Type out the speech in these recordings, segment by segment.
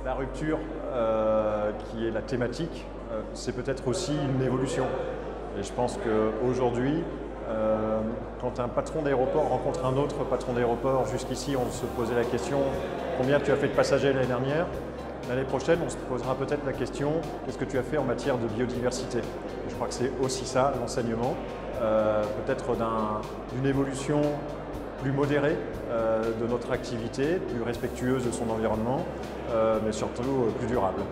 La rupture, qui est la thématique, c'est peut-être aussi une évolution. Et je pense qu'aujourd'hui, quand un patron d'aéroport rencontre un autre patron d'aéroport, jusqu'ici on se posait la question combien tu as fait de passagers l'année dernière. L'année prochaine, on se posera peut-être la question qu'est-ce que tu as fait en matière de biodiversité. Et je crois que c'est aussi ça l'enseignement, peut-être d'une évolution plus modérée de notre activité, plus respectueuse de son environnement, mais surtout plus durable.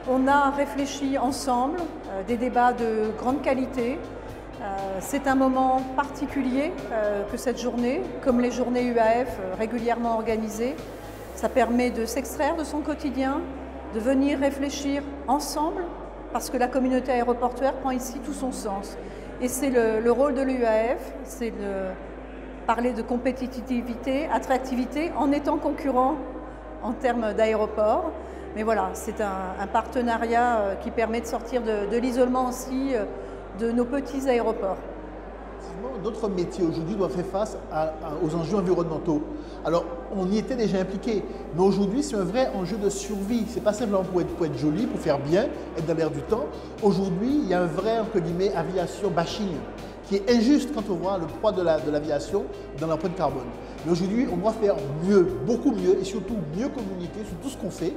On a réfléchi ensemble, des débats de grande qualité. C'est un moment particulier que cette journée, comme les journées UAF régulièrement organisées. Ça permet de s'extraire de son quotidien, de venir réfléchir ensemble, parce que la communauté aéroportuaire prend ici tout son sens. Et c'est le rôle de l'UAF, c'est de parler de compétitivité, attractivité, en étant concurrent en termes d'aéroport. Mais voilà, c'est un partenariat qui permet de sortir de l'isolement aussi de nos petits aéroports. Notre métier aujourd'hui doit faire face aux enjeux environnementaux. Alors, on y était déjà impliqué, mais aujourd'hui, c'est un vrai enjeu de survie. Ce n'est pas simplement pour être joli, pour faire bien, être dans l'air du temps. Aujourd'hui, il y a un vrai, entre guillemets, aviation bashing, qui est injuste quand on voit le poids de l'aviation dans l'empreinte carbone. Mais aujourd'hui, on doit faire mieux, beaucoup mieux, et surtout mieux communiquer sur tout ce qu'on fait,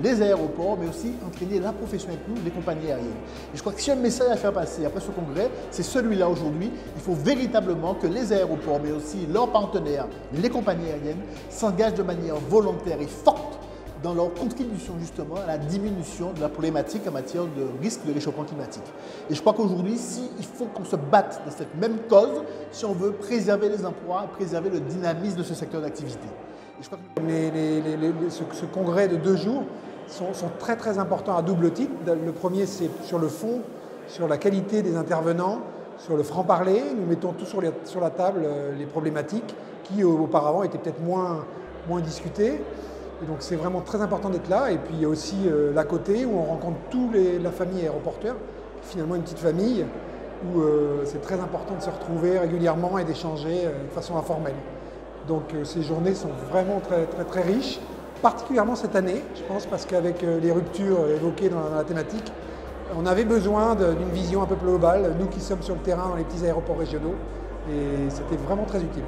les aéroports, mais aussi entraîner la profession avec nous, les compagnies aériennes. Et je crois que si un message à faire passer après ce congrès, c'est celui-là aujourd'hui. Il faut véritablement que les aéroports, mais aussi leurs partenaires, les compagnies aériennes, s'engagent de manière volontaire et forte dans leur contribution justement à la diminution de la problématique en matière de risque de réchauffement climatique. Et je crois qu'aujourd'hui, il faut qu'on se batte dans cette même cause si on veut préserver les emplois, préserver le dynamisme de ce secteur d'activité. Ce congrès de 2 jours sont très très importants à double titre. Le premier, c'est sur le fond, sur la qualité des intervenants, sur le franc-parler. Nous mettons tout sur la table les problématiques qui auparavant étaient peut-être moins discutées. Et donc c'est vraiment très important d'être là. Et puis il y a aussi l'à côté où on rencontre toute la famille aéroportuaire, finalement une petite famille, où c'est très important de se retrouver régulièrement et d'échanger de façon informelle. Donc ces journées sont vraiment très, très, très riches, particulièrement cette année, je pense, parce qu'avec les ruptures évoquées dans la thématique, on avait besoin d'une vision un peu globale, nous qui sommes sur le terrain dans les petits aéroports régionaux, et c'était vraiment très utile.